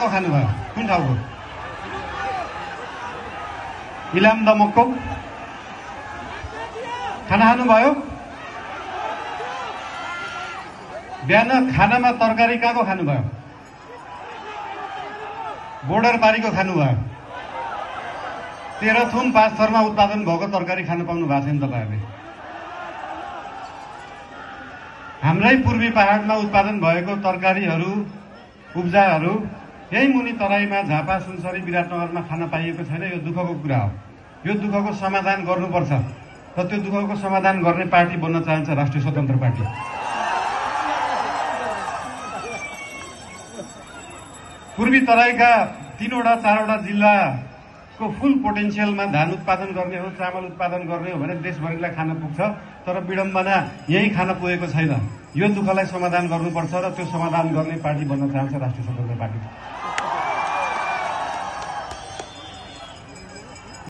खानुभयो कुन ठाउँको? इलाम दमकको खाना खानुभयो? बिहान खानामा तरकारी कहाँको खानुभयो? बोर्डर पारीको खानुभयो? तेह्रथुम 5 थरमा उत्पादन भएको तरकारी खान पाउनु भएको छैन तपाईहरुले। हाम्रै पूर्वी पहाडमा उत्पादन भएको तरकारीहरू उब्जाहरू यही मुनि तराईमा झापा सुनसरी विराटनगरमा खान पाइएको छैन। यो दुःखको कुरा हो। यो दुःखको समाधान गर्नुपर्छ र त्यो दुःखको समाधान गर्ने पार्टी बन्न चाहन्छ राष्ट्रिय स्वतन्त्र पार्टी। पूर्वी तराईका 3 वटा 4 वटा जिल्लाको फुल पोटेन्सियलमा धान उत्पादन गर्ने हो, चामल उत्पादन गर्ने हो भने देशभरिलाई खान पुग्छ। तर विडम्बना यही खान पुगेको छैन। यो दुःखलाई समाधान गर्नुपर्छ र त्यो समाधान गर्ने पार्टी बन्न चाहन्छ राष्ट्रिय स्वतन्त्र पार्टी।